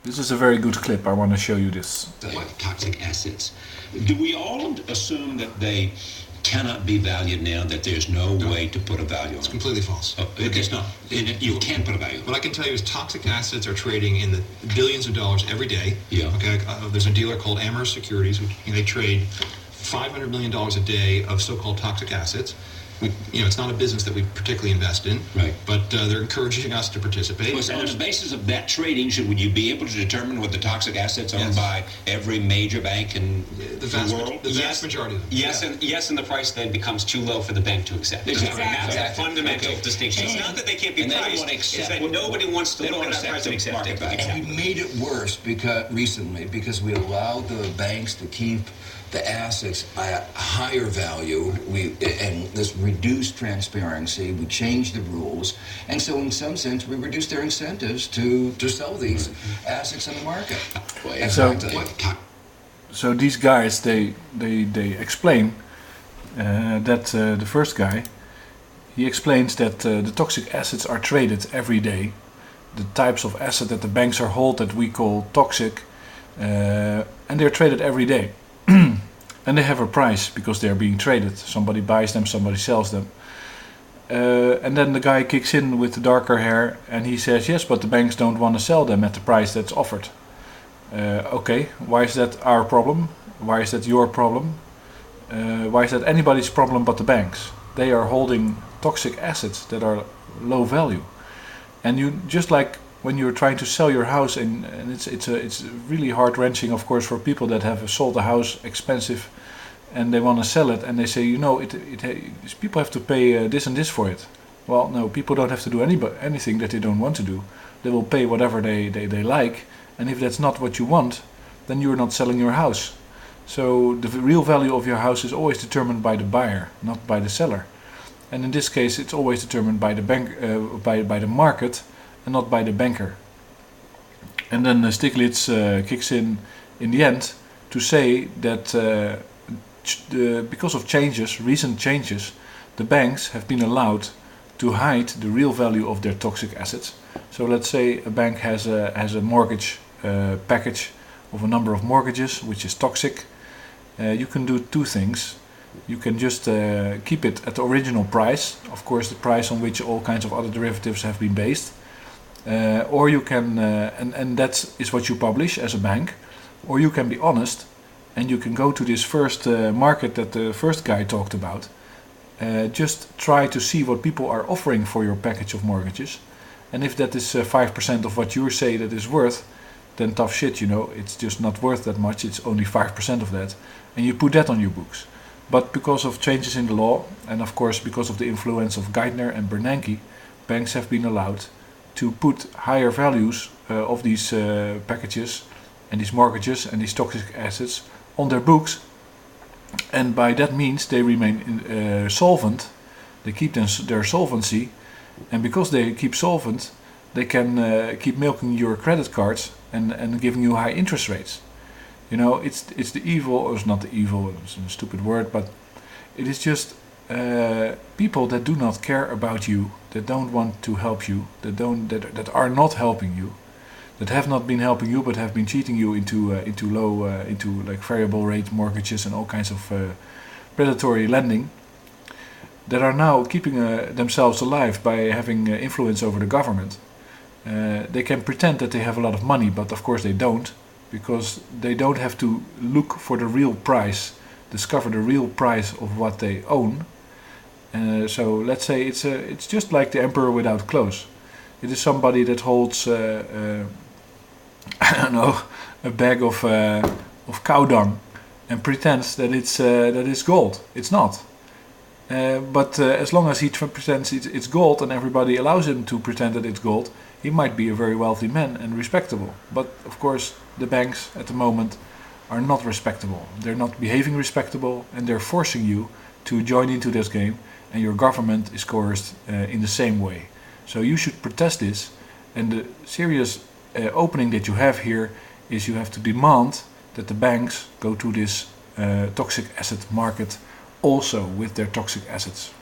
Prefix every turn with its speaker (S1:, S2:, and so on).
S1: This is a very good clip. I want to show you this.
S2: What toxic assets? Do we all assume that they cannot be valued now, that there's no way to put a value on
S3: It's
S2: it?
S3: completely false.
S2: Oh, it is not. You can put a value on it.
S3: What I can tell you is toxic assets are trading in the billions of dollars every day.
S2: Yeah.
S3: Okay. There's a dealer called Amherst Securities. They trade $500 million a day of so-called toxic assets. It's not a business that we particularly invest in,
S2: Right.
S3: but they're encouraging us to participate.
S2: Well, so on the basis of that trading, would you be able to determine what the toxic assets owned
S3: Yes.
S2: by every major bank in
S3: The
S2: world?
S3: vast majority of them.
S4: Yes, and the price then becomes too low for the bank to accept.
S2: Exactly.
S4: That's a fundamental
S2: Okay.
S4: distinction. It's not that they can't be
S2: And they don't
S4: priced,
S2: wanna
S4: it's
S2: accept
S4: that
S2: what-
S4: nobody wants to
S2: they don't
S4: look at
S2: wanna
S4: that price and
S2: accept
S4: accept
S2: market
S4: it.
S2: value.
S5: We made it worse because we allowed the banks to keep the assets at higher value. And this reduced transparency. We changed the rules, and so in some sense, we reduced their incentives to sell these assets in the market.
S1: Exactly. So these guys, they explain that the first guy, he explains that the toxic assets are traded every day. The types of asset that the banks are hold that we call toxic, and they're traded every day. And they have a price because they're being traded. Somebody buys them, somebody sells them. And then the guy kicks in with the darker hair and he says, yes, but the banks don't want to sell them at the price that's offered. Okay, why is that our problem? Why is that your problem? Why is that anybody's problem but the banks? They are holding toxic assets that are low value. And you just like when you're trying to sell your house, and it's really heart-wrenching, of course, for people that have sold a house expensive and they want to sell it, and they say, people have to pay this and this for it. Well, no, people don't have to do anything that they don't want to do. They will pay whatever they like, and if that's not what you want, then you're not selling your house. So the real value of your house is always determined by the buyer, not by the seller. And in this case, it's always determined by the bank, by the market, and not by the banker. And then Stiglitz kicks in the end to say that because of recent changes, the banks have been allowed to hide the real value of their toxic assets. So let's say a bank has a mortgage package of a number of mortgages, which is toxic. You can do two things. You can just keep it at the original price, of course the price on which all kinds of other derivatives have been based. Or you can, and that is what you publish as a bank, or you can be honest and you can go to this first market that the first guy talked about. Just try to see what people are offering for your package of mortgages, and if that is 5% of what you say that is worth, then tough shit, it's just not worth that much, it's only 5% of that, and you put that on your books. But because of changes in the law, and of course because of the influence of Geithner and Bernanke, banks have been allowed to put higher values of these packages and these mortgages and these toxic assets on their books, and by that means they remain solvent. They keep their solvency, and because they keep solvent, they can keep milking your credit cards and giving you high interest rates. It's the evil, or it's not the evil, it's a stupid word, but it is just people that do not care about you, that don't want to help you, that are not helping you, that have not been helping you but have been cheating you into like variable rate mortgages and all kinds of predatory lending, that are now keeping themselves alive by having influence over the government. They can pretend that they have a lot of money, but of course they don't, because they don't have to look for the real price, discover the real price of what they own. So let's say it's just like the emperor without clothes. It is somebody that holds I don't know, a bag of cow dung and pretends that it's gold. It's not. But as long as he pretends it's gold and everybody allows him to pretend that it's gold, he might be a very wealthy man and respectable. But of course the banks at the moment are not respectable. They're not behaving respectable, and they're forcing you to join into this game, and your government is coerced in the same way. So you should protest this, and the serious opening that you have here is you have to demand that the banks go to this toxic asset market also with their toxic assets.